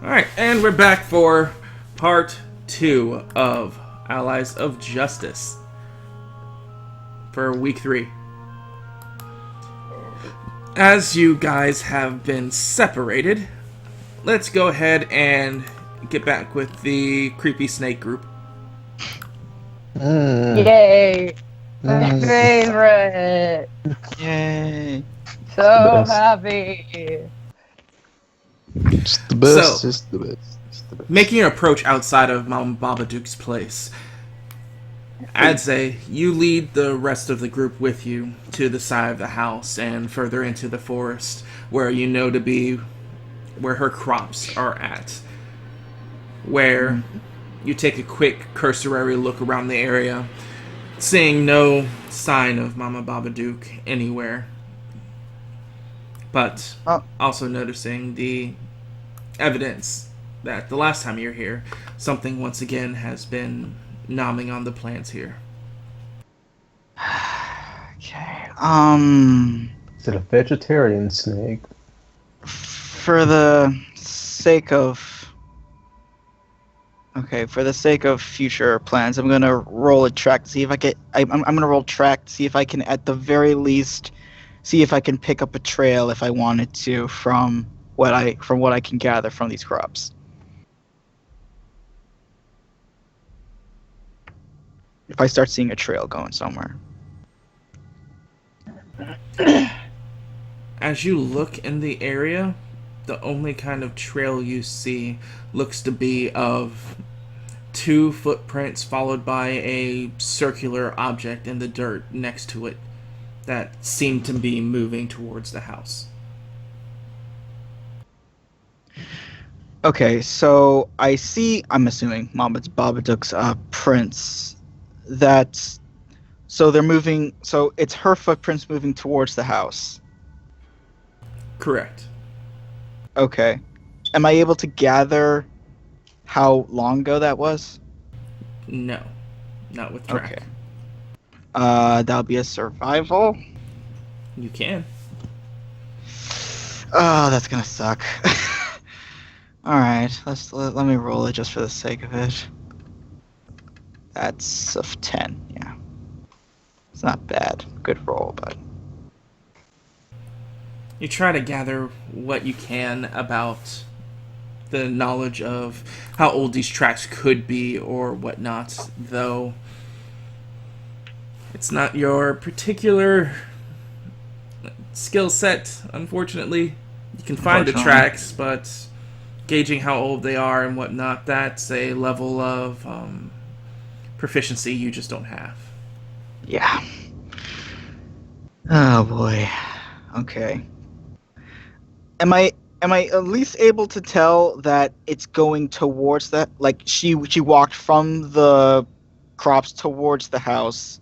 Alright, and we're back for part 2 of Allies of Justice for week 3. As you guys have been separated, let's go ahead and get back with the creepy snake group. Yay! My favorite! Yay! So happy! It's the best. So, It's the best. It's the best. making an approach outside of Mount Babadook's place, Adze, you lead the rest of the group with you to the side of the house and further into the forest, where you know to be where her crops are at. Where you take a quick cursory look around the area, seeing no sign of Mama Babadook anywhere, but also noticing the evidence that the last time you're here, something once again has been nomming on the plants here. Okay. Is it a vegetarian snake? For the sake of future plans, I'm gonna roll a track to see if I get. I'm gonna roll track to see if I can, at the very least, see if I can pick up a trail if I wanted to from what I can gather from these crops. If I start seeing a trail going somewhere. As you look in the area, the only kind of trail you see looks to be of 2 footprints followed by a circular object in the dirt next to it that seem to be moving towards the house. Okay, so I'm assuming Mama Babadook's prints. So they're moving. So it's her footprints moving towards the house. Correct. Okay. Am I able to gather how long ago that was? No. Not with track. Okay. That'll be a survival. You can. Oh, that's gonna suck. All right, let me roll it just for the sake of it. That's a 10. Yeah, it's not bad. Good roll, but You try to gather what you can about the knowledge of how old these tracks could be or whatnot, though it's not your particular skill set, unfortunately. You can find the tracks, but gauging how old they are and whatnot, that's a level of proficiency you just don't have. yeah. Oh boy. Okay. Am I at least able to tell that it's going towards that? Like she walked from the crops towards the house,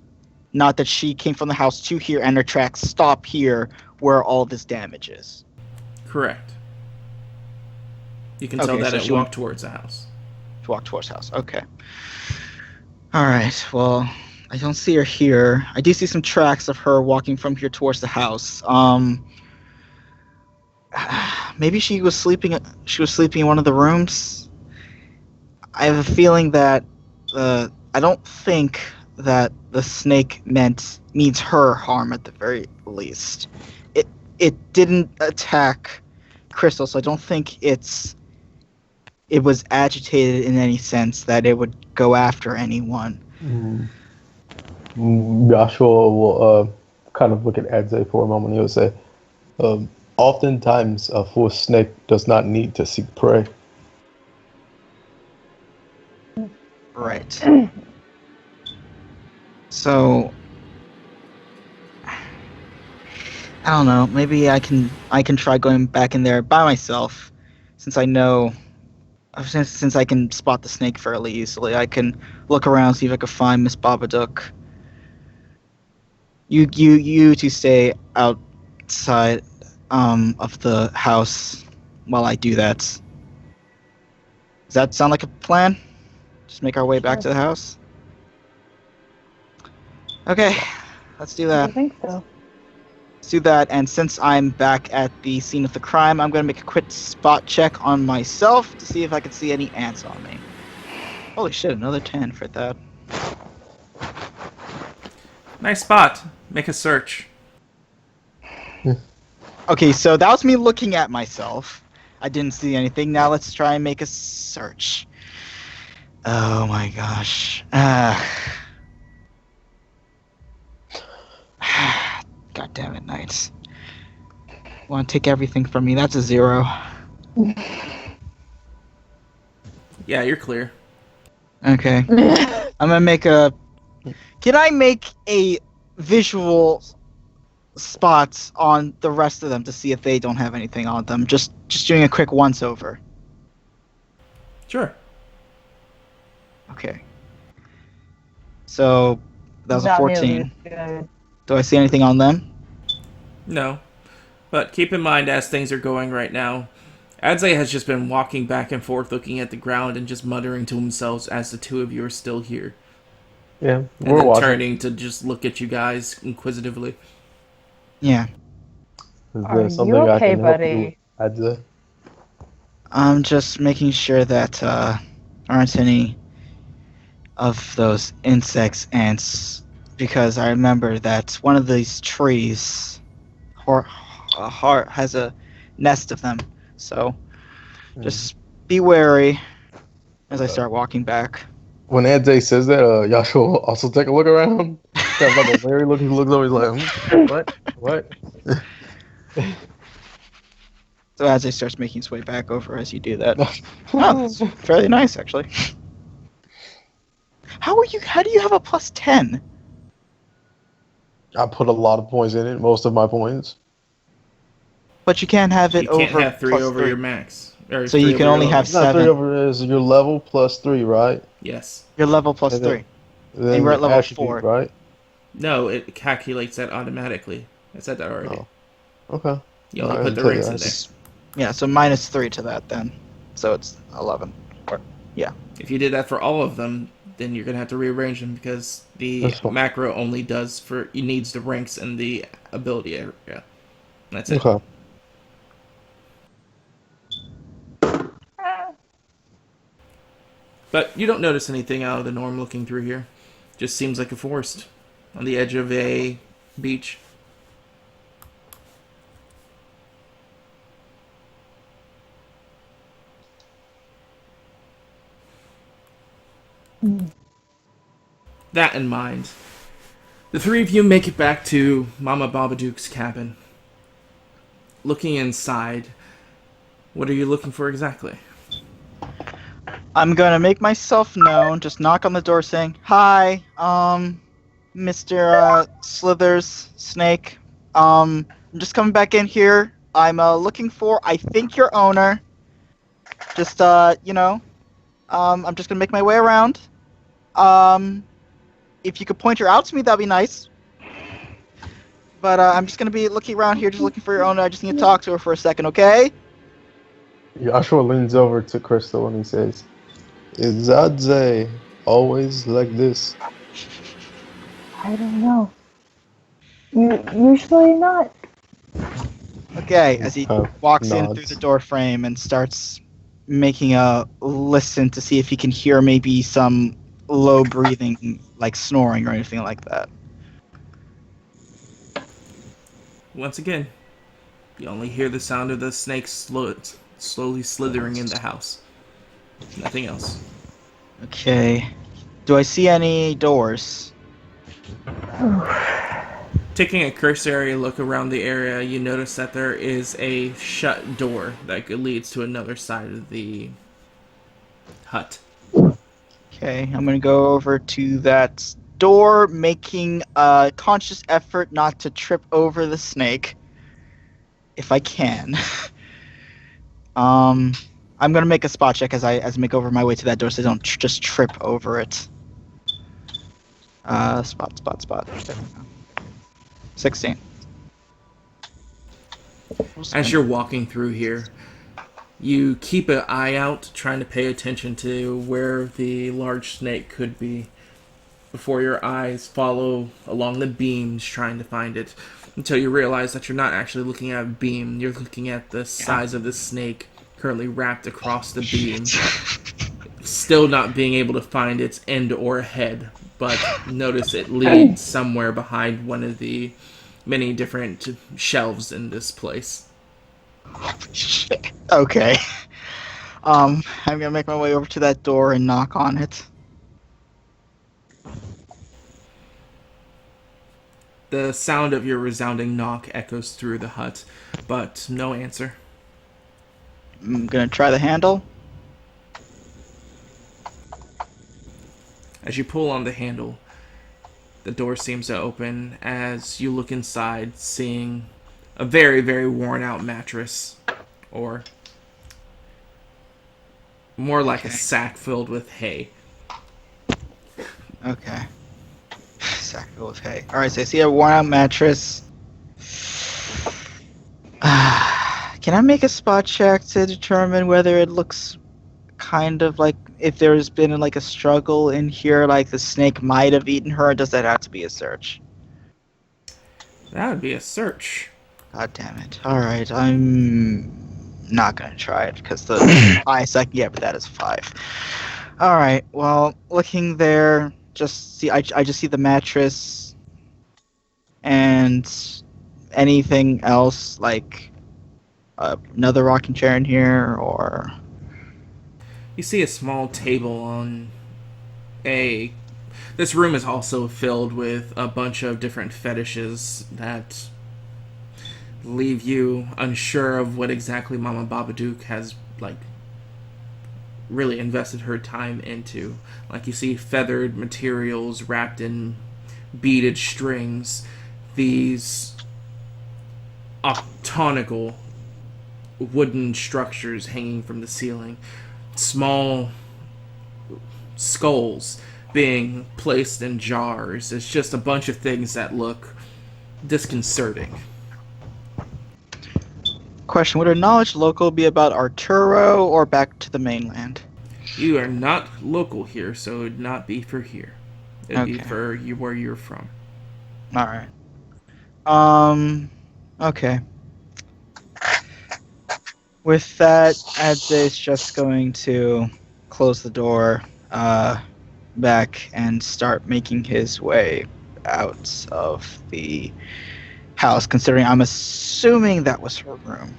not that she came from the house to here and her tracks stop here where all this damage is. Correct. You can tell that so it she walked towards the house. To walk towards the house. Okay. All right. Well, I don't see her here. I do see some tracks of her walking from here towards the house. Maybe she was sleeping. She was sleeping in one of the rooms. I have a feeling that I don't think that the snake means her harm at the very least. It didn't attack Crystal, so I don't think it was agitated in any sense that it would go after anyone. Joshua will kind of look at Adze for a moment. He'll say, oftentimes a full snake does not need to seek prey. Right. So I don't know. Maybe I can try going back in there by myself, since I know, since I can spot the snake fairly easily. I can look around, see if I can find Miss Babadook. You two stay outside of the house while I do that. Does that sound like a plan? Just make our way back to the house? Okay, let's do I that. think so. let's do that. And since I'm back at the scene of the crime, I'm gonna make a quick spot check on myself to see if I can see any ants on me. Holy shit! Another 10 for that. Nice spot. Make a search. Okay, so that was me looking at myself. I didn't see anything. Now let's try and make a search. Oh my gosh. God damn it, Knights. Want to take everything from me? That's a 0. Yeah, you're clear. Okay. I'm gonna make a... Can I make a visual spots on the rest of them to see if they don't have anything on them? Just doing a quick once over. Sure. Okay. So that was a Not 14. nearly as good. Do I see anything on them? No. But keep in mind, as things are going right now, Adze has just been walking back and forth looking at the ground and just muttering to himself as the two of you are still here. Yeah, And we're then watching. turning to just look at you guys inquisitively. Yeah. Is Are there you something I okay, can help buddy? you with, Adze? I'm just making sure that aren't any of those insects ants, because I remember that one of these trees has a nest of them. So just be wary as I start walking back. When Adze says that, y'all should also take a look around. Kind of like a wary look. He looks over. He's like, what? What? So as he starts making his way back over as you do that. Oh, that's fairly nice actually. How do you have a plus 10? I put a lot of points in it. Most of my points. But you can't have it You over can't have 3 plus over 3. your max. Or So 3 you over can your only level. have It's not 3 7. over. It's your level plus 3, right? Yes. Your level plus And 3. then And we're at level attribute, 4. right? No, it calculates that automatically. I said that already. Oh. Okay. You only Alright, put the I'll tell ranks you in that. there. Yeah, so minus 3 to that then. So it's 11. If you did that for all of them, then you're gonna have to rearrange them because the That's fine. macro only does for it needs the ranks and the ability area. That's it. Okay. But you don't notice anything out of the norm looking through here. Just seems like a forest on the edge of a beach. That in mind, the 3 of you make it back to Mama Babadook's cabin. Looking inside, what are you looking for exactly? I'm gonna make myself known, just knock on the door saying, "Hi, Mr. Slithers Snake. I'm just coming back in here. I'm looking for, I think, your owner. Just I'm just gonna make my way around. If you could point her out to me, that'd be nice. But I'm just gonna be looking around here, just looking for your owner. I just need to talk to her for a second, okay?" Joshua leans over to Crystal and he says, "Is Adze always like this?" I don't know. Usually not. Okay, as he walks in through Nods. the door frame and starts making a listen to see if he can hear maybe some low breathing, like snoring or anything like that. Once again, you only hear the sound of the snake slowly slithering in the house. Nothing else. Okay. Do I see any doors? Taking a cursory look around the area, you notice that there is a shut door that leads to another side of the hut. Okay, I'm gonna go over to that door, making a conscious effort not to trip over the snake, if I can. I'm gonna make a spot check as I make over my way to that door, so I don't just trip over it. Spot. There we go. 16. As you're walking through here, you keep an eye out, trying to pay attention to where the large snake could be before your eyes follow along the beams, trying to find it. until you realize that you're not actually looking at a beam. You're looking at the size of the snake currently wrapped across the beam, still not being able to find its end or head, but notice it leads somewhere behind one of the many different shelves in this place. Shit. Okay. I'm gonna make my way over to that door and knock on it. The sound of your resounding knock echoes through the hut, but no answer. I'm gonna try the handle. As you pull on the handle, the door seems to open as you look inside, seeing a very, very worn out mattress, or more like a sack filled with hay. Okay. Sack filled with hay. Alright, so I see a worn out mattress. Can I make a spot check to determine whether it looks kind of like if there's been like a struggle in here, like the snake might have eaten her, or does that have to be a search? That would be a search. God damn it. Alright, I'm not gonna try it because the highest I can get with that is 5. Alright, well, looking there, I just see the mattress and anything else, like another rocking chair in here, or You see a small table on a... This room is also filled with a bunch of different fetishes that leave you unsure of what exactly Mama Babadook has, like, really invested her time into. Like, you see feathered materials wrapped in beaded strings, these octonical wooden structures hanging from the ceiling, small skulls being placed in jars. It's just a bunch of things that look disconcerting. question, would our knowledge local be about Arturo or back to the mainland? You are not local here, so it would not be for here. It'd be Okay. for you where you're from. Alright. Okay. With that, Adzay's just going to close the door back and start making his way out of the house, considering I'm assuming that was her room.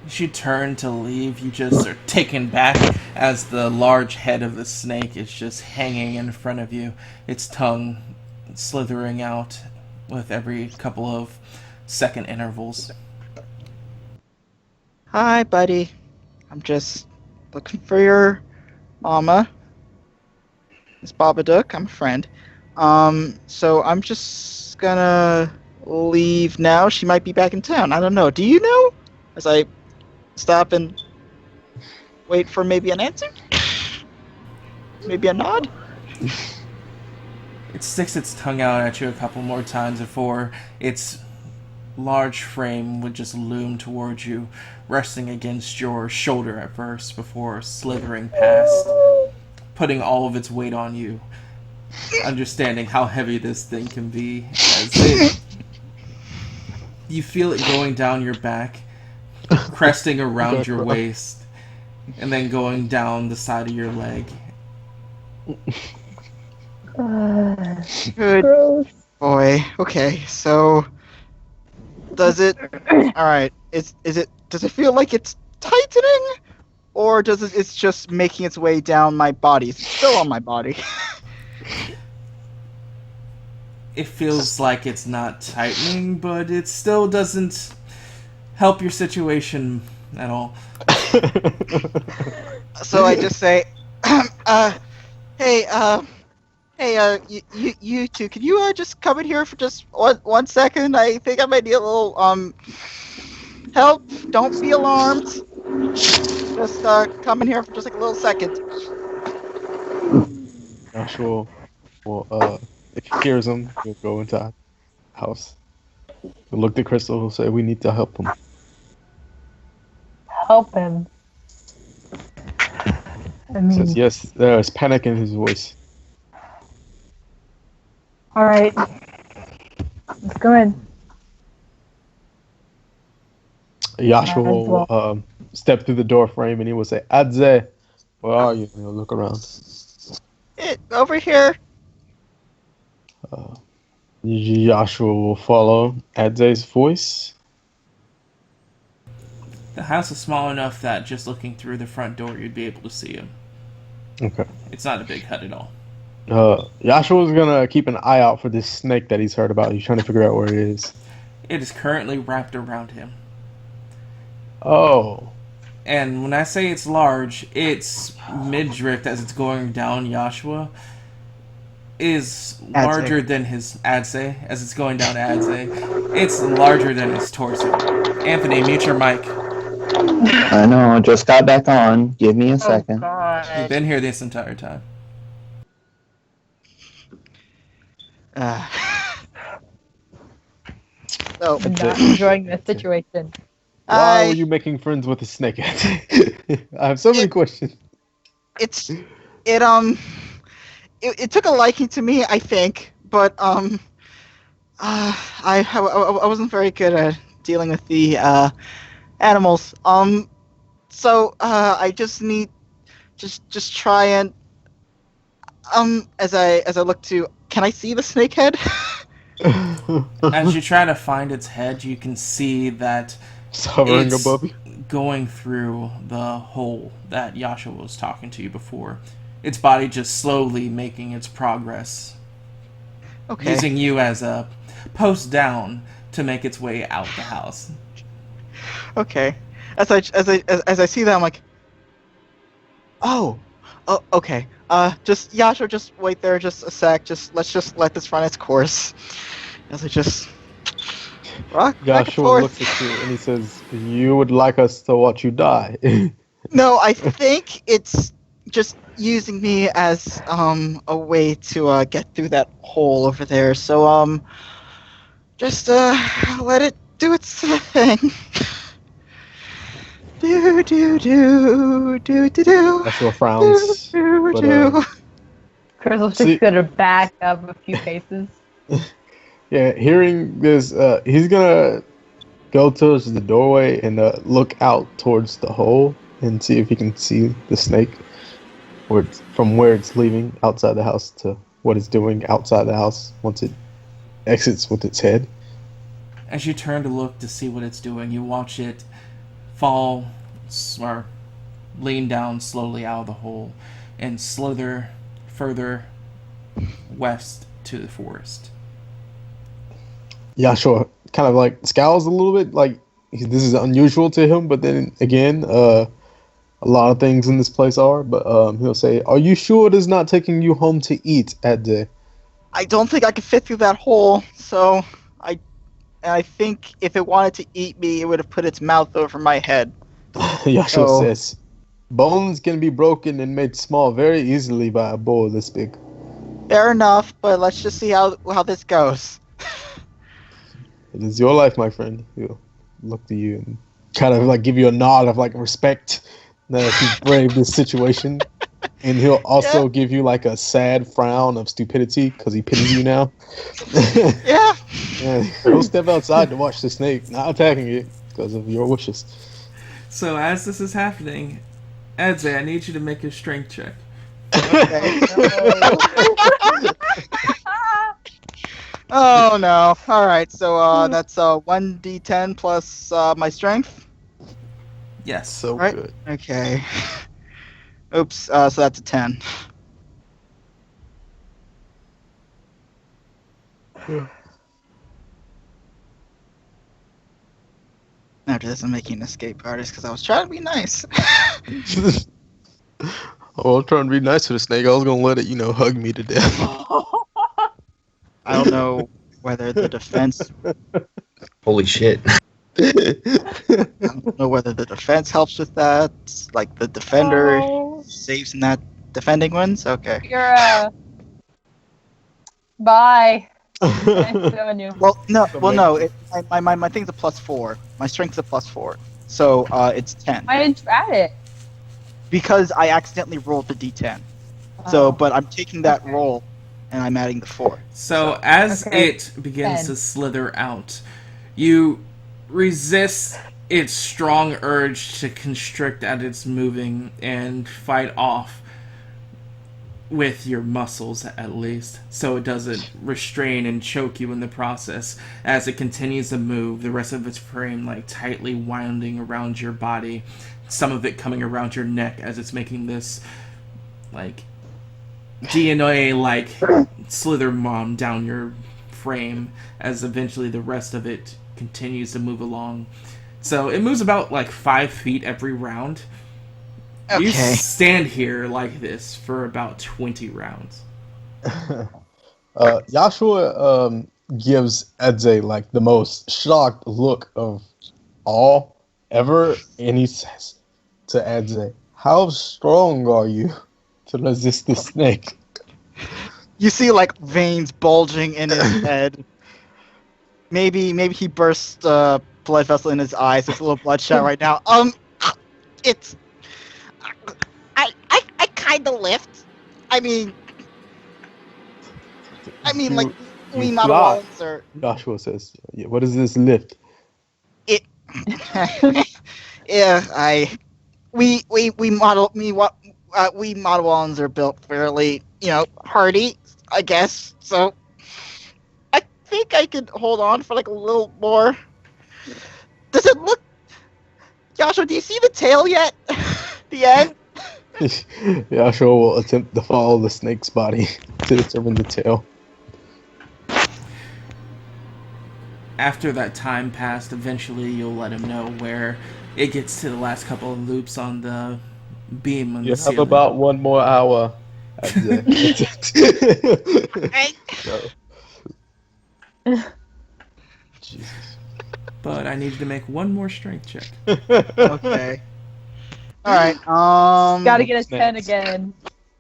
As you turn to leave, you just are taken back as the large head of the snake is just hanging in front of you, its tongue slithering out with every couple of second intervals. Hi, buddy. I'm just looking for your mama. It's Babadook. I'm a friend. So I'm just gonna leave now. She might be back in town. I don't know. Do you know? As I stop and wait for maybe an answer? Maybe a nod? It sticks its tongue out at you a couple more times before its large frame would just loom towards you, resting against your shoulder at first before slithering past, putting all of its weight on you, understanding how heavy this thing can be. You feel it going down your back, cresting around your waist, and then going down the side of your leg. Good Gross. boy. Okay, so does it? All right. Is it? Does it feel like it's tightening, or does it? It's just making its way down my body. It's still on my body. It feels like it's not tightening, but it still doesn't help your situation at all. So I just say, hey, you two, can you just come in here for just one second? I think I might need a little help. Don't be alarmed. Just come in here for just like a little second. Joshua will, if he hears him, he'll go into the house. He'll look to Crystal, he'll say, we need to help him. Help him. I He mean, says, yes, there's panic in his voice. alright. Come in. Yashua Might as well. will step through the door frame and he will say, Adze, where are you? And he'll look around. Over here. Yashua will follow Adze's voice. The house is small enough that just looking through the front door, you'd be able to see him. Okay. It's not a big hut at all. Yashua's gonna keep an eye out for this snake that he's heard about. He's trying to figure out where it is. It is currently wrapped around him. Oh. And when I say it's large, it's mid-drift as it's going down Joshua is larger than his Adse, as it's going down Adse. It's larger than his torso. Anthony, mute your mic. I know, just got back on. Give me a second. You've been here this entire time. So, I'm not enjoying this situation. Why were you making friends with a snake? I have so many questions. It took a liking to me, I think, but I wasn't very good at dealing with the animals. So I just need just try and as I look to, can I see the snake head? As you try to find its head, you can see that It's hovering it's above you. going through the hole that Yasha was talking to you before. Its body just slowly making its progress, Okay. using you as a post down to make its way out the house. Okay. As I see that, I'm like, oh, okay. Just Yasha, just wait there, just a sec. Let's let this run its course. As I just rock back and Yashua forth. looks at you and he says, "You would like us to watch you die." No, I think it's just using me as a way to get through that hole over there. So just let it do its thing. Do do do do do do. Yashua frowns. Do, But, do. Crystal's See- just gonna back up a few paces. Yeah, hearing this, he's gonna go towards the doorway and look out towards the hole and see if he can see the snake, from where it's leaving outside the house to what it's doing outside the house once it exits with its head. As you turn to look to see what it's doing, you watch it fall or lean down slowly out of the hole and slither further west to the forest. Yashua kind of like scowls a little bit, like this is unusual to him. But then again, a lot of things in this place are. But he'll say, "Are you sure it is not taking you home to eat at the?" I don't think I could fit through that hole, so I think if it wanted to eat me, it would have put its mouth over my head. Yashua Oh. says, "Bones can be broken and made small very easily by a bowl this big." Fair enough, but let's just see how this goes. It is your life, my friend. He'll look to you and kind of like give you a nod of like respect that you braved this situation. And he'll also give you like a sad frown of stupidity because he pities you now. Yeah. Yeah, he'll step outside to watch the snake, not attacking it because of your wishes. So as this is happening, Edze, I need you to make a strength check. Okay. Oh no. All right. So that's 1d10 plus my strength. Yes. So Right. good. Okay. Oops. So that's a 10. After this, I'm making an escape artist because I was trying to be nice. Oh, I'm trying to be nice to the snake. I was gonna let it, hug me to death. I don't know whether the defense. Holy shit. I don't know whether the defense helps with that. Like the defender Oh, saves in that defending ones. Okay. you're bye. Nice knowing you. Well, no. My thing's a +4. My strength's a +4. So it's 10 Why didn't you add it? because I accidentally rolled the d10. So, Oh. but I'm taking that Okay. roll and I'm adding the 4. So as Okay. it begins 10. to slither out, you resist its strong urge to constrict as it's moving and fight off with your muscles at least, so it doesn't restrain and choke you in the process. As it continues to move, the rest of its frame like tightly winding around your body, some of it coming around your neck as it's making this like DNA like slither mom down your frame, as eventually the rest of it continues to move along. So it moves about like 5 feet every round. You Okay. stand here like this for about 20 rounds. Joshua gives Edze like the most shocked look of all ever, and he says to Edze, "How strong are you to resist the snake?" You see like veins bulging in his head. Maybe he burst a blood vessel in his eyes. There's a little bloodshot right now. It's I kind of lift. I mean like You we fly. Madawans are Joshua says, "Yeah, what is this lift?" it. Yeah, we Madawans are built fairly, hardy, I guess. So I think I could hold on for like a little more. Does it look, Joshua? Do you see the tail yet? The end. Joshua will attempt to follow the snake's body to determine the tail. After that time passed, eventually you'll let him know where it gets to the last couple of loops on the beam on You the have ceiling. about 1 more hour. Hey. Jesus. But I need you to make one more strength check. Okay. All right. Gotta get a Snakes. 10 again.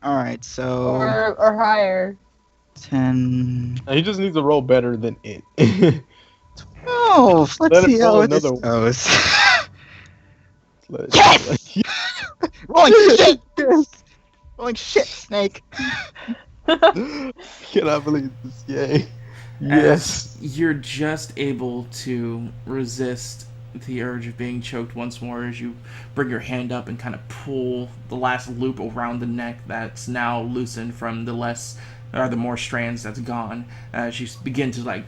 All right. So Or higher. 10. He just needs to roll better than it. Oh, let's Let him see roll how this another one. goes. Let- Yes! Rolling shit. Rolling shit, snake. Cannot believe this. Yay. Yes. As you're just able to resist the urge of being choked once more as you bring your hand up and kind of pull the last loop around the neck that's now loosened from the more strands that's gone. As you begin to like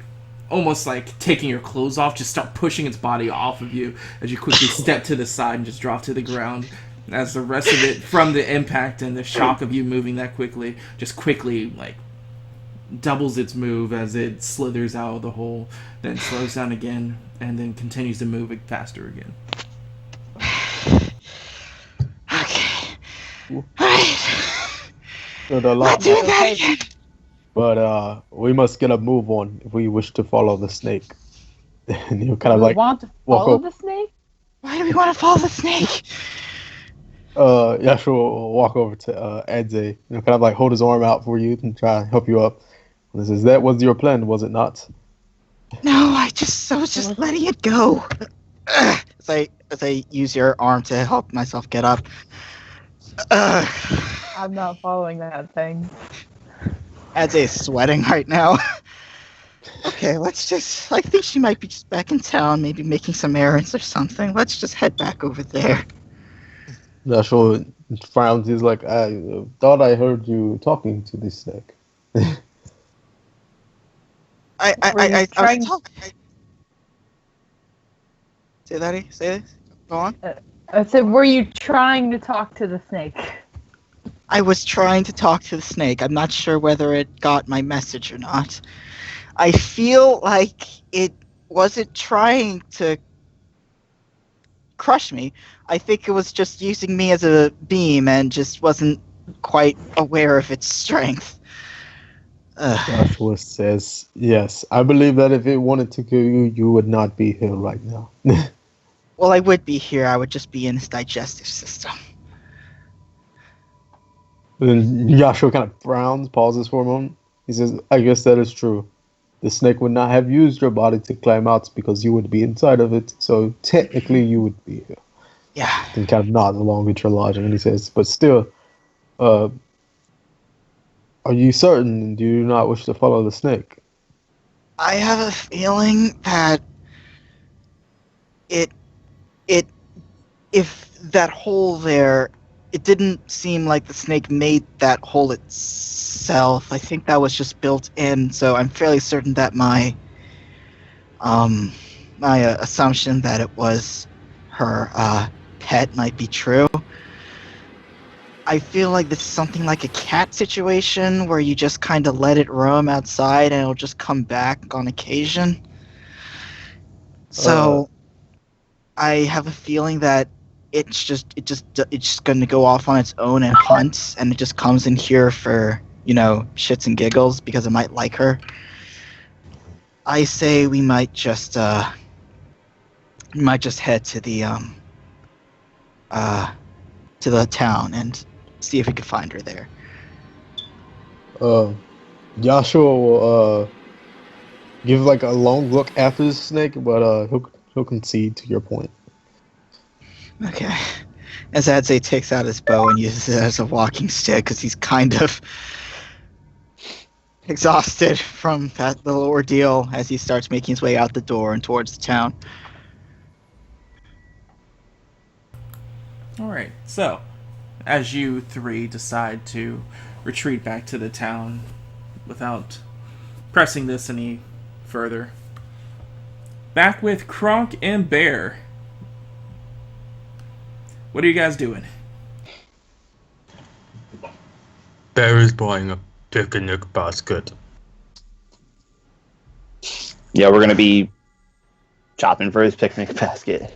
almost like taking your clothes off, just start pushing its body off of you as you quickly step to the side and just drop to the ground. As the rest of it, from the impact and the shock of you moving that quickly, just quickly like doubles its move as it slithers out of the hole, then slows down again, and then continues to move faster again. Okay. Alright. Good a lot. Let's do that again. But we must get a move on if we wish to follow the snake. And you kind of we like want to walk follow up. the snake? Why do we want to follow the snake? Yashua will walk over to Edze, kind of like hold his arm out for you and try and help you up. And says, "That was your plan, was it not?" No, I was just letting it go. As I use your arm to help myself get up. I'm not following that thing. Adze is sweating right now. Okay, I think she might be just back in town, maybe making some errands or something. Let's just head back over there. Yashua frowns. He's like, "I thought I heard you talking to this snake." I trying- was talking. Say that. Say this. Go on. I said, were you trying to talk to the snake? I was trying to talk to the snake. I'm not sure whether it got my message or not. I feel like it wasn't trying to crush me. I think it was just using me as a beam and just wasn't quite aware of its strength. Joshua says, "Yes, I believe that if it wanted to kill you, you would not be here right now." Well, I would be here. I would just be in its digestive system. Then Joshua kind of frowns, pauses for a moment. He says, "I guess that is true. The snake would not have used your body to climb out because you would be inside of it, so technically you would be here." Yeah. And kind of nods along with your logic, and he says, "But still, are Are you certain? Do you not wish to follow the snake? I have a feeling that it it if that hole there, it didn't seem like the snake made that hole itself. I think that was just built in. So I'm fairly certain that my assumption that it was her pet might be true. I feel like this is something like a cat situation where you just kind of let it roam outside and it'll just come back on occasion. So I have a feeling that it's just going to go off on its own and hunt, and it just comes in here for, shits and giggles because it might like her. I say we might just head to the town and see if we can find her there. Joshua will give like a long look after the snake, but he'll concede to your point. Okay. As Adze takes out his bow and uses it as a walking stick because he's kind of exhausted from that little ordeal as he starts making his way out the door and towards the town. Alright, so, as you three decide to retreat back to the town without pressing this any further, back with Kronk and Bear. What are you guys doing? Bear is buying a picnic basket. Yeah, we're gonna be shopping for his picnic basket,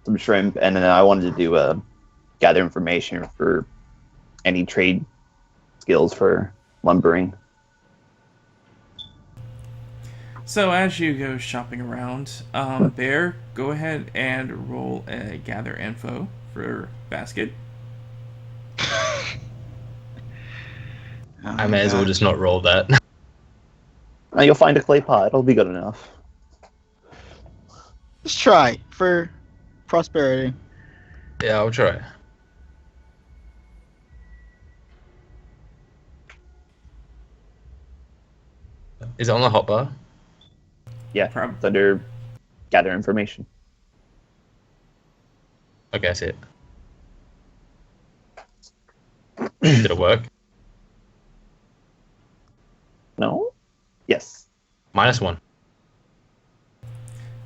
some shrimp, and then I wanted to gather information for any trade skills for lumbering. So as you go shopping around, Bear, go ahead and roll a gather info for basket. I may as well just not roll that. You'll find a clay pot. It'll be good enough. Just try for prosperity. Yeah, I'll try. Is it on the hotbar? Yeah, Prob- it's under gather information. Okay, I see it. Did it work? No? Yes. -1.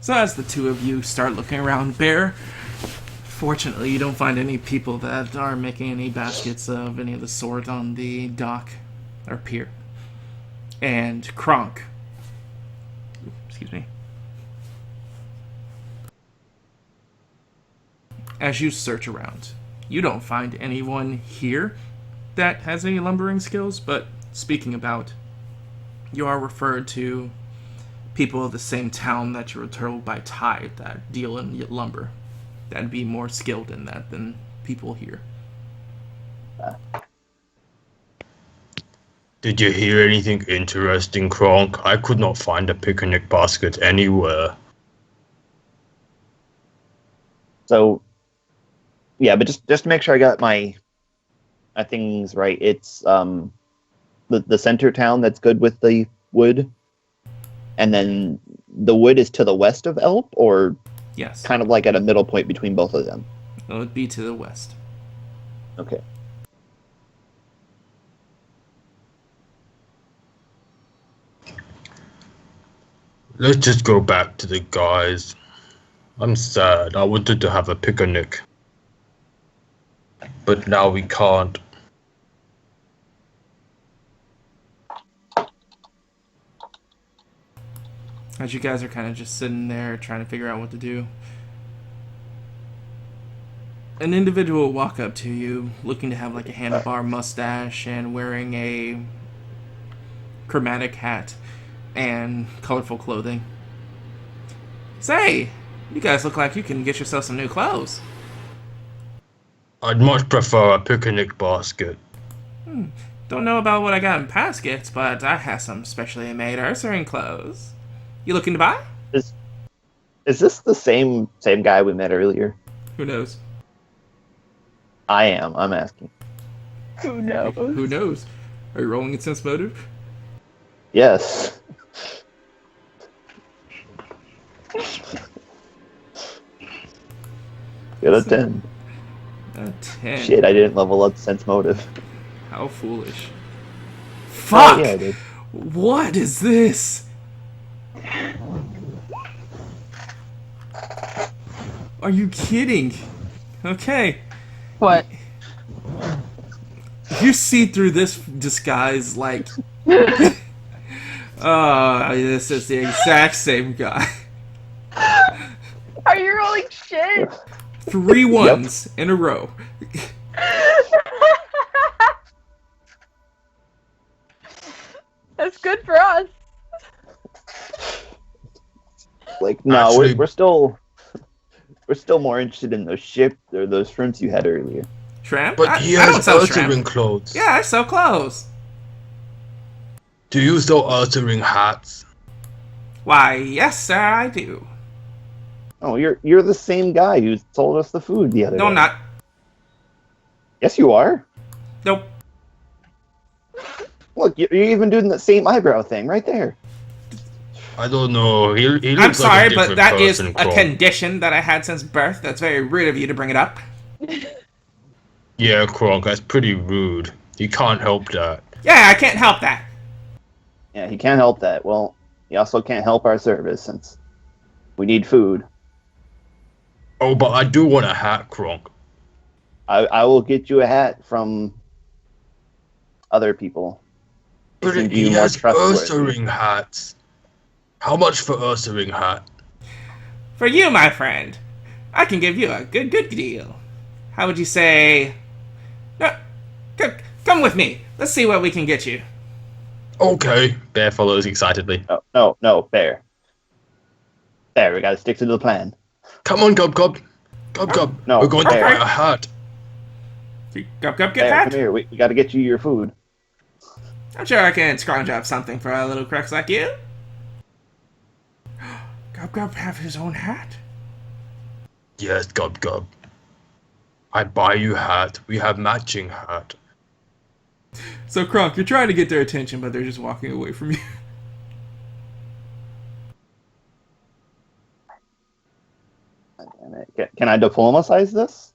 So as the two of you start looking around, Bear, fortunately you don't find any people that are making any baskets of any of the sort on the dock or pier. And Kronk, excuse me, as you search around, you don't find anyone here that has any lumbering skills, but speaking about, you are referred to people of the same town that you were told by Ty that deal in lumber. That'd be more skilled in that than people here. Did you hear anything interesting, Kronk? I could not find a picnic basket anywhere. So, yeah, but just to make sure I got my things right, it's the center town that's good with the wood, and then the wood is to the west of Elp, or Yes. kind of like at a middle point between both of them. It would be to the west. Okay. Let's just go back to the guys. I'm sad. I wanted to have a picnic. But now we can't. As you guys are kind of just sitting there trying to figure out what to do, an individual will walk up to you looking to have like a handlebar mustache and wearing a chromatic hat and colorful clothing. Say, you guys look like you can get yourself some new clothes. I'd much prefer a picnic basket. Don't know about what I got in baskets, but I have some specially made Ursaring clothes. You looking to buy? Is this the same guy we met earlier? Who knows? I am. I'm asking. Who knows? Who knows? Are you rolling a sense motive? Yes. Got a 10. A 10. Shit, I didn't level up sense motive. How foolish. Oh, Fuck! yeah, I did. What is this? Are you kidding? Okay. What? You see through this disguise like... this is the exact same guy. Are you rolling shit? 3 ones in a row. That's good for us. Like, no, Actually- we're still more interested in those shrimps you had earlier. Shrimp? But I he don't has sell Earthring shrimp. clothes. Yeah, I sell clothes. Do you sell Earthring hats? Why, yes, sir, I do. Oh, you're the same guy who sold us the food the other No, day. I'm not. Yes, you are. Nope. Look, you're even doing the same eyebrow thing right there. I don't know. He looks I'm sorry, like a but different that is person, a Kronk. condition that I had since birth. That's very rude of you to bring it up. Yeah, Kronk, that's pretty rude. You can't help that. Yeah, I can't help that. Yeah, he can't help that. Well, he also can't help our service since we need food. Oh, but I do want a hat, Kronk. I will get you a hat from other people. They But seem to he be more has trustworthy. Earthring hats. How much for Earthring hat? For you, my friend, I can give you a good deal. How would you say... No, come with me. Let's see what we can get you. Okay. Bear follows excitedly. No, Bear. Bear, we gotta stick to the plan. Come on, Gub. Gub. No, We're going to Bear. buy a hat. Go, get Bear, that. come here. We gotta get you your food. I'm sure I can scrounge up something for a little crux like you. Gub have his own hat? Yes, Gub. I buy you hat. We have matching hat. So, Kronk, you're trying to get their attention, but they're just walking away from you. Damn it. Can I diplomatize this?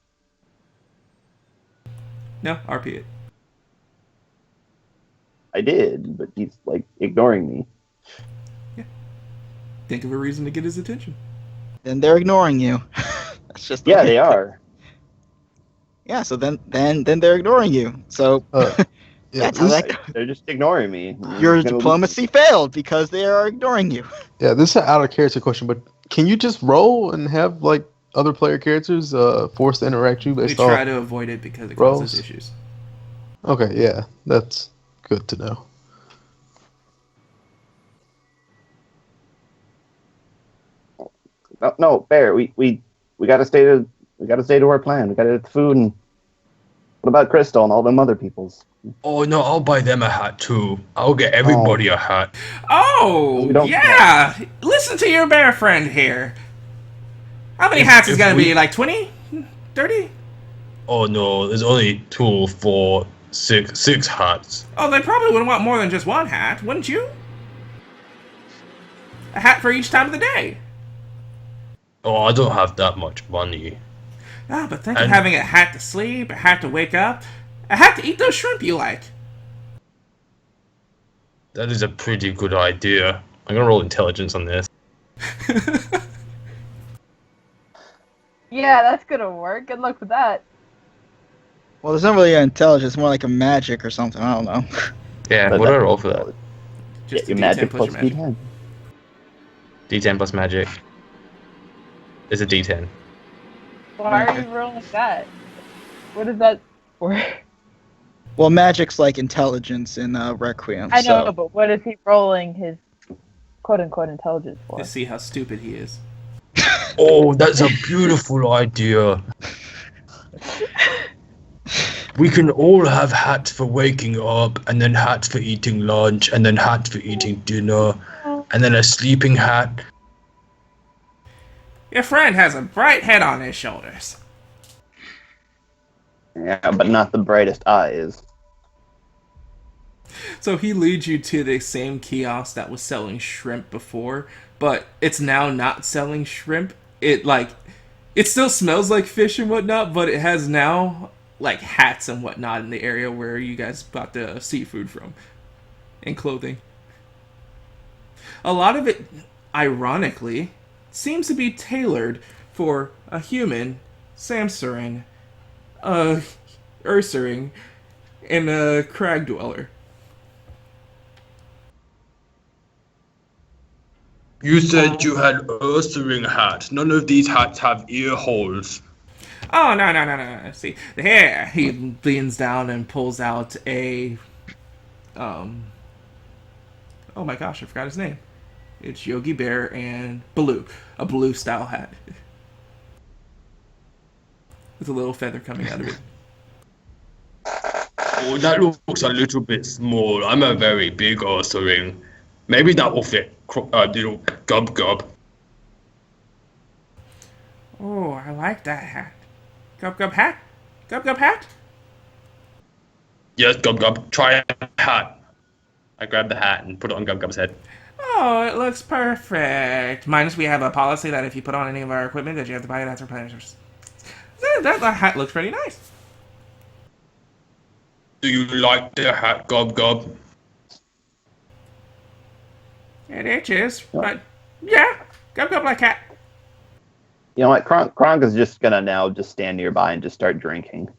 No, RP it. I did, but he's like ignoring me. Think of a reason to get his attention. Then they're ignoring you. That's just the Yeah, way- they are. Yeah, so then they're ignoring you. So Yeah, that's how that goes. They're just ignoring me. Your I'm gonna diplomacy failed because they are ignoring you. yeah, this is an out of character question, but can you just roll and have like other player characters forced to interact you We based try off? to avoid it because it rolls. causes issues. Okay, yeah, that's good to know. No, Bear. We gotta stay to our plan. We gotta get the food. And what about Crystal and all them other peoples? Oh no, I'll buy them a hat too. I'll get everybody a hat. Oh, We don't- yeah! Listen to your bear friend here. How many hats is if gonna we- be? Like 20? 30? Oh no, there's only 2, 4, 6 hats. Oh, they probably would want more than just one hat, wouldn't you? A hat for each time of the day. Oh, I don't have that much money. Ah, but think of And- having a hat to sleep, a hat to wake up, a hat to eat those shrimp you like. That is a pretty good idea. I'm gonna roll intelligence on this. Yeah, that's gonna work. Good luck with that. Well, there's not really an intelligence, more like a magic or something. I don't know. Yeah, But what do I that- roll for that? Just Get your a D10 magic plus plus your magic. D10. D10 plus magic. It's a D10. Why are you rolling that? What is that for? Well, magic's like intelligence in Requiem. I know, so. but what is he rolling his quote-unquote intelligence for? To see how stupid he is. Oh, that's a beautiful idea. We can all have hats for waking up, and then hats for eating lunch, and then hats for eating dinner, and then a sleeping hat. Your friend has a bright head on his shoulders. Yeah, but not the brightest eyes. So he leads you to the same kiosk that was selling shrimp before, but it's now not selling shrimp. It still smells like fish and whatnot, but it has now like hats and whatnot in the area where you guys got the seafood from and clothing. A lot of it, ironically, seems to be tailored for a human, Samsurin, a Ursaring, and a crag dweller. You said you had Ursaring hats. None of these hats have ear holes. Oh, no. See, here, he leans down and pulls out a, oh my gosh, I forgot his name. It's Yogi Bear and Baloo. A Baloo style hat. With a little feather coming out of it. Oh, that looks a little bit small. I'm a very big Ursaring. Maybe that will fit little Gub Gub. Oh, I like that hat. Gub Gub hat? Gub Gub hat? Yes, Gub Gub, try a hat. I grabbed the hat and put it on Gub Gub's head. Oh, it looks perfect. Minus we have a policy that if you put on any of our equipment that you have to buy it at replenishers. That hat looks pretty nice. Do you like the hat, Gub Gub? It itches, but yeah, Gub Gub like hat. You know what? Kronk is just gonna now just stand nearby and just start drinking.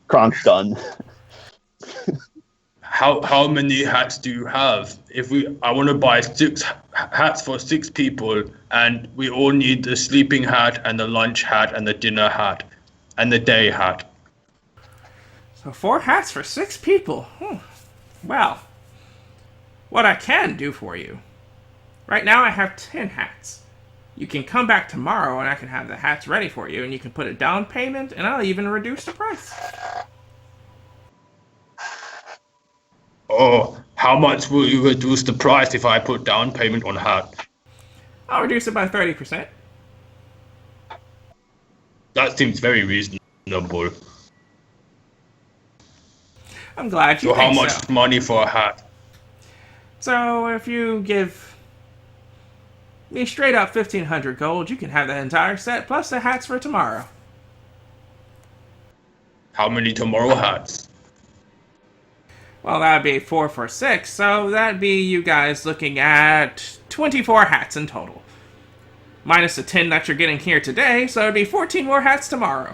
Kronk's done. How many hats do you have? I want to buy 6 hats for 6 people, and we all need the sleeping hat and the lunch hat and the dinner hat and the day hat. So 4 hats for 6 people. Well, what I can do for you. Right now I have 10 hats. You can come back tomorrow and I can have the hats ready for you, and you can put a down payment and I'll even reduce the price. Oh, how much will you reduce the price if I put down payment on a hat? I'll reduce it by 30%. That seems very reasonable. I'm glad you So how think much so. money for a hat? So if you give me straight up 1,500 gold, you can have the entire set plus the hats for tomorrow. How many tomorrow hats? Well, that'd be 4 for 6, so that'd be you guys looking at 24 hats in total. Minus the 10 that you're getting here today, so it'd be 14 more hats tomorrow.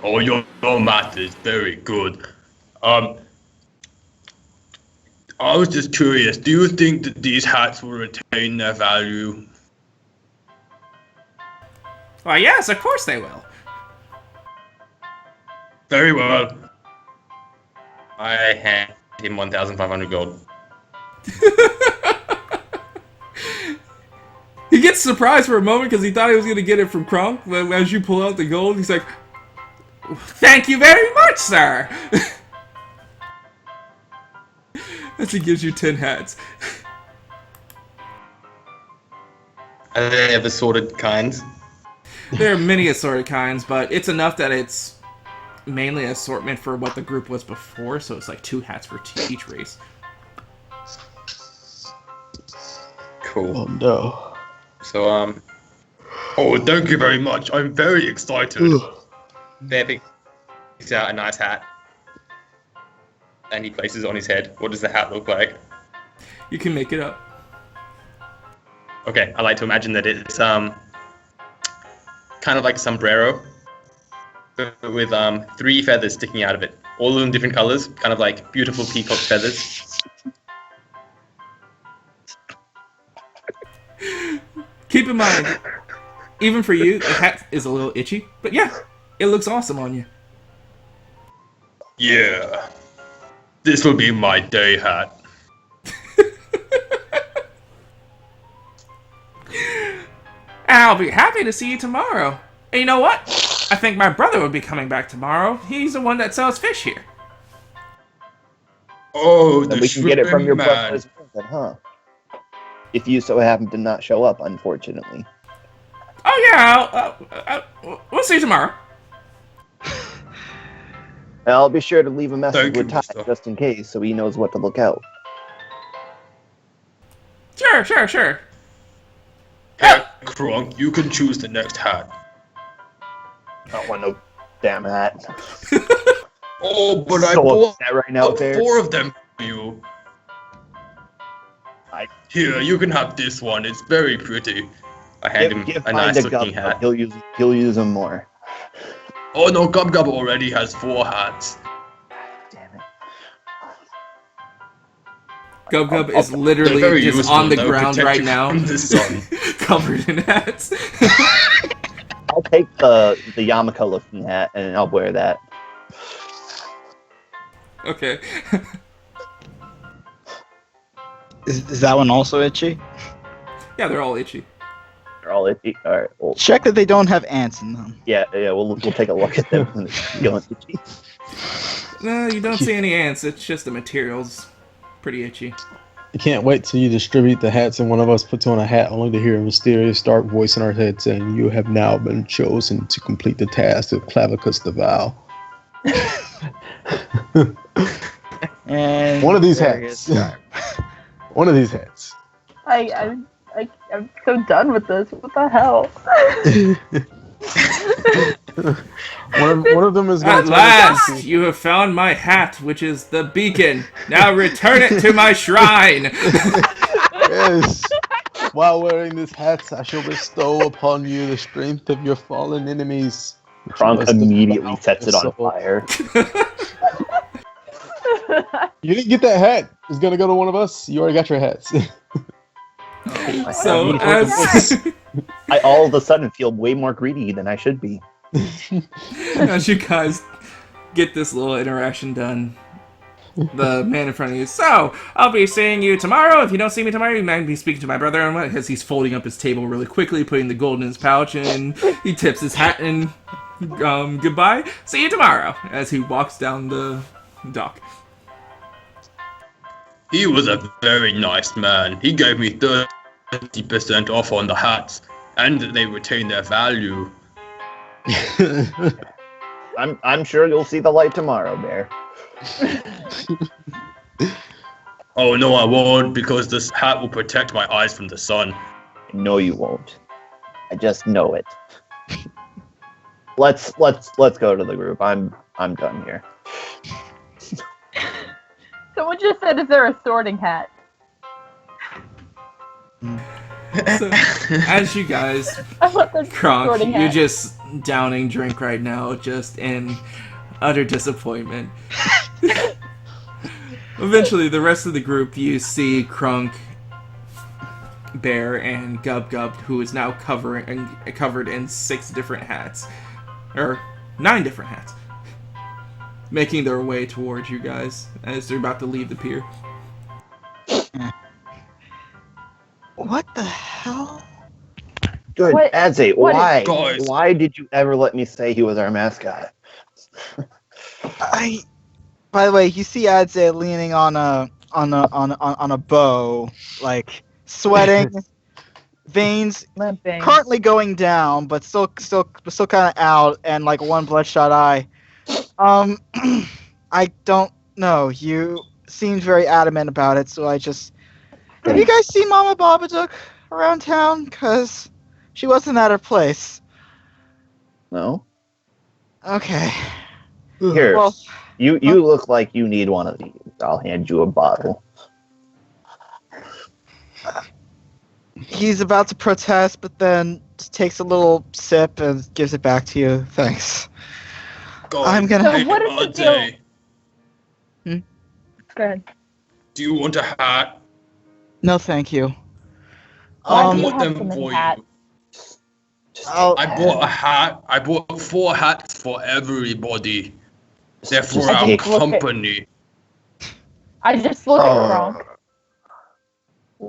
Oh, your math is very good. I was just curious, do you think that these hats will retain their value? Well, yes, of course they will. Very well. I hand him 1,500 gold. He gets surprised for a moment because he thought he was going to get it from Kronk, but as you pull out the gold, he's like, "Thank you very much, sir!" As he gives you 10 hats. Are they of assorted kinds? There are many assorted kinds, but it's enough that it's mainly assortment for what the group was before, so it's like 2 hats for each race. Cool. Oh no. So, oh, thank you very much. I'm very excited. There picks out a nice hat. And he places it on his head. What does the hat look like? You can make it up. Okay, I like to imagine that it's kind of like a sombrero with 3 feathers sticking out of it. All of them different colors, kind of like beautiful peacock feathers. Keep in mind, even for you, the hat is a little itchy, but yeah, it looks awesome on you. Yeah. This will be my day hat. I'll be happy to see you tomorrow. And you know what? I think my brother will be coming back tomorrow. He's the one that sells fish here. Oh, the And we can get it from your shrimp brother man. as well, then, huh? If you so happen to not show up, unfortunately. Oh yeah, we'll see you tomorrow. I'll be sure to leave a message Thank you, with Ty mister. just in case, so he knows what to look out. Sure. Hey, Kronk, you can choose the next hat. I don't want no damn hat. Oh, but I So bought upset right now, Bear. 4 of them for you. I- Here, you can have this one. It's very pretty. I hand him Give a mine nice to looking Gub. hat. He'll use them more. Oh no, Gub Gub already has 4 hats. Damn it. Gub Gub I'll- is They're literally very just useful. on the They'll ground protect right you now, from the sun. covered in hats. I'll take the yarmulke looking hat and I'll wear that. Okay. Is that one also itchy? Yeah, they're all itchy. They're all itchy. All right. Well, Check that they don't have ants in them. yeah. We'll take a look at them when they're feeling itchy. No, you don't see any ants. It's just the material's pretty itchy. I can't wait till you distribute the hats and one of us puts on a hat only to hear a mysterious dark voice in our head saying, "You have now been chosen to complete the task of Clavicus the Vow." And One of these there hats. is Scarp. One of these hats. I'm so done with this. What the hell? One of them is going At to last, you have found my hat, which is the beacon. Now return it to my shrine. Yes. While wearing this hat, I shall bestow upon you the strength of your fallen enemies. which Kronk must immediately defile sets it your on soul. fire. You didn't get that hat. It's gonna go to one of us. You already got your hats. So I as all of a sudden feel way more greedy than I should be. as you guys get this little interaction done, the man in front of you. So I'll be seeing you tomorrow. If you don't see me tomorrow, you might be speaking to my brother. And as he's folding up his table really quickly, putting the gold in his pouch, and he tips his hat and goodbye. See you tomorrow. As he walks down the dock. He was a very nice man. He gave me 30% off on the hats, and they retain their value. I'm sure you'll see the light tomorrow, Bear. Oh no, I won't, because this hat will protect my eyes from the sun. No, you won't. I just know it. Let's go to the group. I'm done here. Someone just said, "Is there a sorting hat?" So, as you guys, I want the Kronk, sorting you're hat. just downing drink right now, just in utter disappointment. Eventually, the rest of the group, you see Kronk, Bear, and Gub Gub, who is now covered in 6 different hats, or 9 different hats, making their way towards you guys as they're about to leave the pier. What the hell? Good, What- Adze, what is- why? Guys. Why did you ever let me say he was our mascot? By the way, you see Adze leaning on a bow, like sweating, veins Limping. currently going down, but still kind of out, and like one bloodshot eye. I don't know. You seemed very adamant about it, so I just. Have you guys seen Mama Babadook around town? Cause she wasn't at her place. No. Okay. Here, Well, you look like you need one of these. I'll hand you a bottle. he's about to protest, but then just takes a little sip and gives it back to you. Thanks. Guys, I'm gonna- So what is the deal? Adze, Go ahead. do you want a hat? No, thank you. I Why do you bought have them so many for hats? you. I'll, I bought a hat. I bought 4 hats for everybody. They're for Just our take- company. I just look at Oh. Kronk.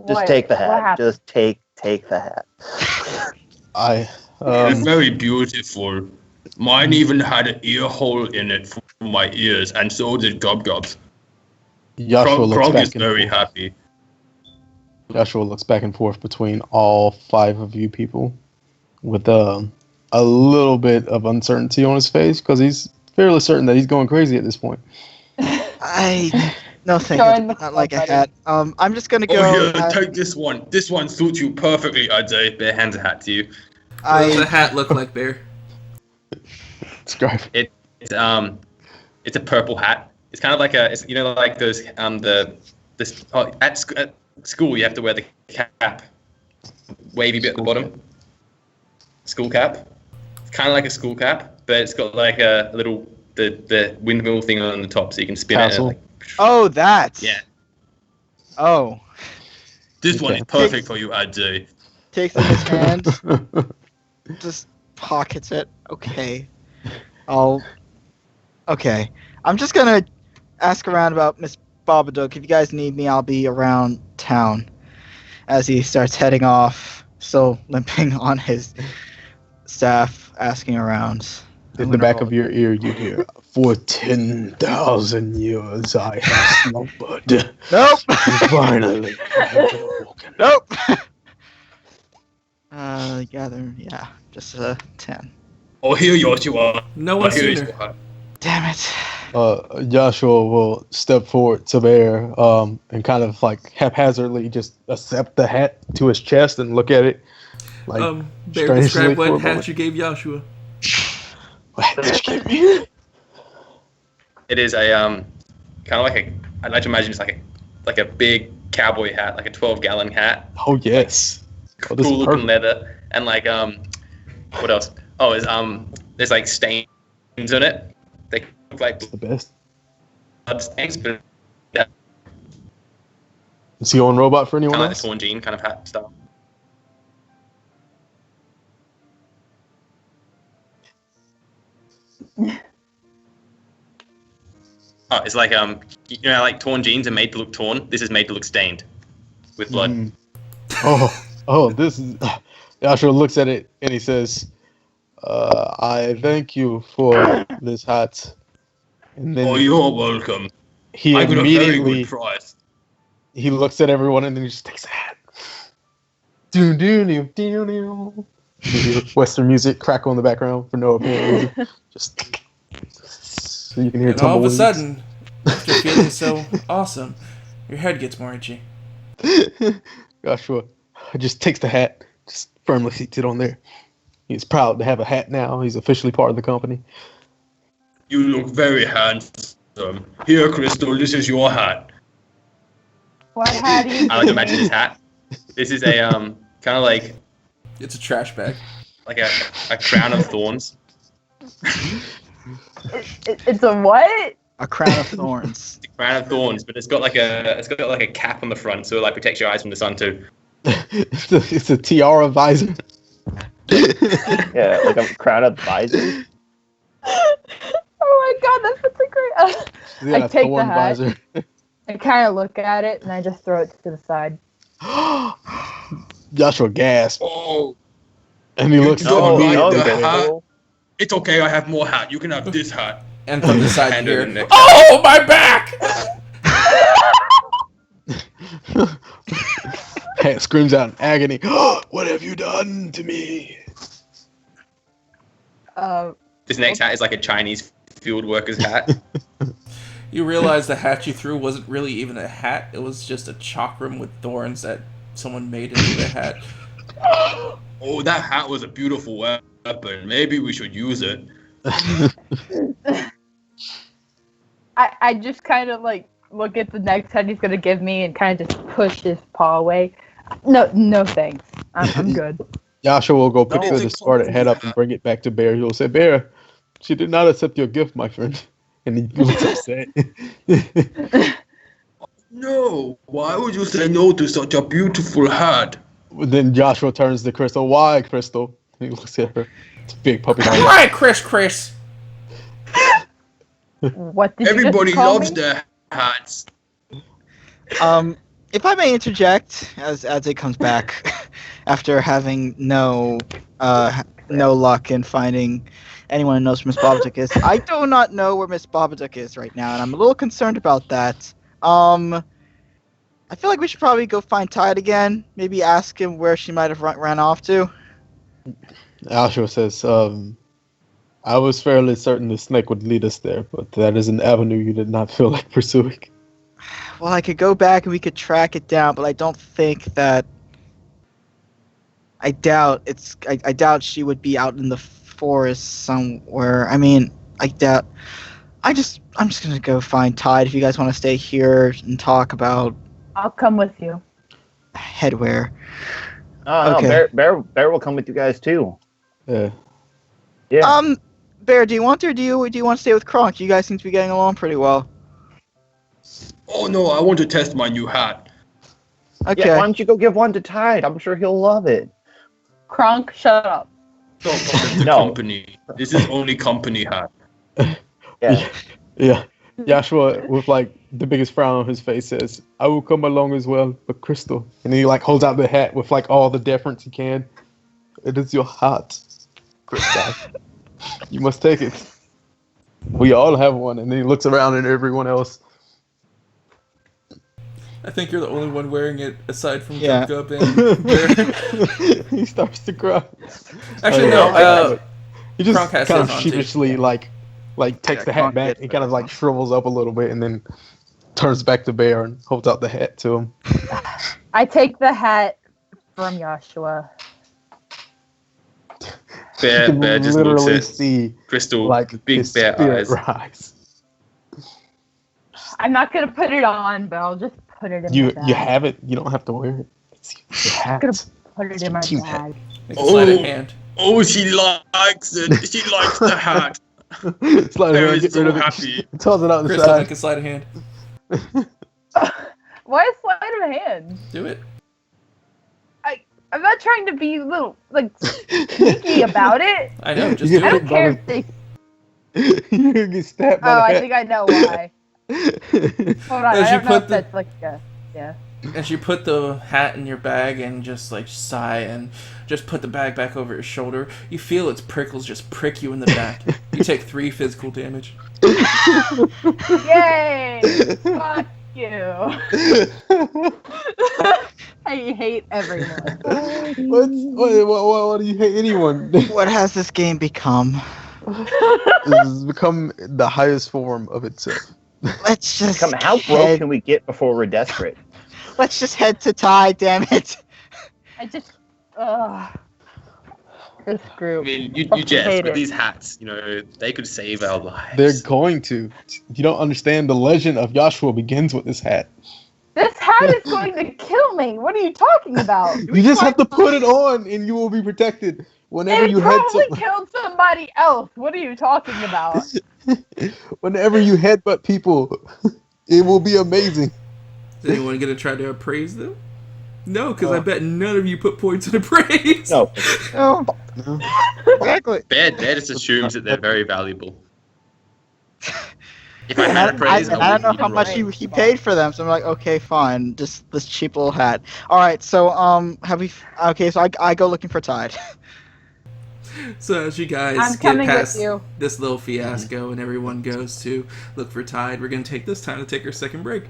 Just What- take the what hat. happened? Just take the hat. They're very beautiful. Mine even had an ear hole in it for my ears, and so did Gub Gub's. Joshua looks Krog back is and very forth. happy. Joshua looks back and forth between all 5 of you people with a little bit of uncertainty on his face because he's fairly certain that he's going crazy at this point. No thank Join you. the Not like a club, hat. I'm just gonna go. Oh, here, take this one. This one suits you perfectly, I'd say. Bear hands a hat to you. What does the I hat look like, Bear? Describe. It's a purple hat. It's kind of like it's, you know, like those at school you have to wear the cap, wavy bit at the bottom. School cap. It's kind of like a school cap, but it's got like a little the windmill thing on the top, so you can spin Tassel. it. oh that. Yeah. Oh, This one Okay. is perfect for you, I'd say. takes it in his hand, just pockets it. Okay. Okay. I'm just gonna ask around about Miss Babadook. If you guys need me, I'll be around town. As he starts heading off, still limping on his staff, asking around. In the back of your ear, you hear, "For 10,000 years I have slumbered. Nope. Finally, I have awoken." Nope. Yeah, just 10. Oh, here you are. No Oh, one's here seen you her. are. Damn it. Joshua will step forward to Bear and kind of like haphazardly just accept the hat to his chest and look at it. Like, Bear, strangely describe for a what hat moment. you gave Joshua. What hat did you give me? It is a kind of like a. I'd like to imagine it's like a big cowboy hat, like a 12-gallon hat. Oh yes. Oh, this Cool is looking perfect. leather, and like what else? Oh, there's like stains on it. They look like It's the best. blood stains, but Is he on robot for anyone kind of like else? the torn jean kind of hat style. Oh, it's like you know, like torn jeans are made to look torn. This is made to look stained with blood. Mm. Oh, this is. Joshua looks at it and he says, "I thank you for this hat." And then Oh, you're welcome. he I got a very immediately good price. he looks at everyone and then he just takes the hat. Do do do do do. Western music crackle in the background for no apparent reason. Just so you can hear And all of a tumbleweeds. sudden, after feeling so awesome, your head gets more itchy. Joshua just takes the hat, just firmly seats it on there. He's proud to have a hat now. He's officially part of the company. You look very handsome. Here, Crystal, this is your hat. What hat do you I like to imagine this hat. This is a kind of like It's a trash bag. a crown of thorns. It's a what? A crown of thorns. It's a crown of thorns, but it's got like a cap on the front, so it like protects your eyes from the sun too. It's a tiara visor. Yeah, like a crown of visors. Oh my god, that's such a great. Yeah, I take the thorn hat. visor. I kind of look at it and I just throw it to the side. Joshua gasps, Oh, and he looks No, at me. no, the the hat. it's okay. I have more hat. You can have this hat. And from the side Hand over here, the neck. oh, my back! Hat screams out in agony. What have you done to me? This next hat is like a Chinese field worker's hat. You realize the hat you threw wasn't really even a hat. It was just a chakram with thorns that someone made into a hat. Oh, that hat was a beautiful weapon. Maybe we should use it. I just kind of like look at the next hat he's gonna give me and kind of just push his paw away. No thanks. I'm good. Joshua will go pick No, the discarded hat up and bring it back to Bear. He'll say, "Bear, she did not accept your gift, my friend." And he looks upset. No, why would you say no to such a beautiful hat? Then Joshua turns to Crystal. "Why, Crystal?" He looks at her. It's a big puppy dog. Alright, Chris. What did Everybody you just call loves me? their hats. If I may interject, as it comes back, after having no luck in finding anyone who knows where Miss Babadook is, I do not know where Miss Babadook is right now, and I'm a little concerned about that. I feel like we should probably go find Tide again. Maybe ask him where she might have ran off to. Joshua says, I was fairly certain the snake would lead us there, but that is an avenue you did not feel like pursuing. Well, I could go back and we could track it down, but I don't think that. I doubt it's. I doubt she would be out in the forest somewhere. I mean, I doubt. I'm just gonna go find Tide. If you guys want to stay here and talk about I'll come with you. headwear. Oh Okay. no, Bear will come with you guys too. Yeah. Yeah. Bear, do you want to, or do you want to stay with Kronk? You guys seem to be getting along pretty well. Oh no, I want to test my new hat. Okay. Yeah, why don't you go give one to Tide? I'm sure he'll love it. Kronk, shut up. No, but it's the No. company. This is only company hat. Yeah. Yeah. Joshua, with like the biggest frown on his face, says, "I will come along as well, but Crystal." And he like holds out the hat with like all the deference he can. It is your hat, Crystal. You must take it. We all have one. And then he looks around at everyone else. I think you're the only one wearing it aside from Yeah. Jacob and Bear. He starts to cry. Actually, Oh, no. He just Kronk has kind of his on, too. sheepishly like takes Yeah, the hat Kronk back gets and kind of his like on. shrivels up a little bit and then turns back to Bear and holds out the hat to him. I take the hat from Joshua. Bear, You can Bear just looks literally at see Crystal like with big his bear spirit eyes. rise. I'm not gonna put it on, but I'll just put it in my You bag. have it. You don't have to wear it. It's your hat. Gonna put it It's in your my team hat. bag. Make a sleight of Oh. hand. Oh, she likes it. She likes the hat. Slide it Bear around, is get so rid of it. happy. Toss it out the Crystal, side. make a sleight of hand. Why a sleight of hand? Do it. I'm not trying to be little like sneaky about it. I know, just You do I it. don't care if they. You're gonna get stabbed by Oh, the I hat. think I know why. Hold on, As I you don't know put if the- that's like yeah. As you put the hat in your bag and just like sigh and just put the bag back over your shoulder, you feel its prickles just prick you in the back. You take 3 physical damage. Yay! Fuck you. I hate everyone. What do you hate anyone? What has this game become? This has become the highest form of itself. Let's just How broke head, can we get before we're desperate? let's just head to Tide, damn it. I just this I group. mean, you Fucking jest, hate but it. these hats, you know, they could save our lives. They're going to. You don't understand. The legend of Joshua begins with this hat. This hat is going to kill me. What are you talking about? You just have to put it on, and you will be protected. Whenever It you head probably killed somebody else. What are you talking about? whenever you headbutt people, it will be amazing. Is anyone gonna try to appraise them? No, because I bet none of you put points in appraise. No. Oh, No. exactly. Bear just assumes that they're very valuable. If I And had a praise, I don't know how much he paid for them, so I'm like, okay, fine, just this cheap little hat. All right, so have we? Okay, so I go looking for Tide. So as you guys I'm get coming with past you. this little fiasco and everyone goes to look for Tide, we're gonna take this time to take our second break.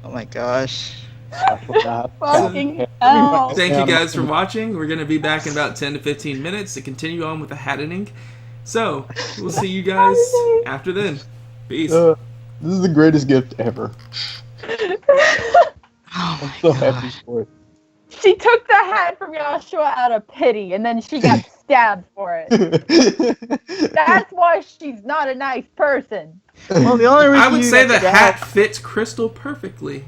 Oh my gosh. Fucking hell. Thank you guys for watching. We're gonna be back in about 10 to 15 minutes to continue on with the hattening. So we'll see you guys after then. Peace. This is the greatest gift ever. Oh I'm my so gosh. happy for it. She took the hat from Joshua out of pity, and then she got stabbed for it. That's why she's not a nice person. Well, the only reason I would you say got the stabbed- hat fits Crystal perfectly.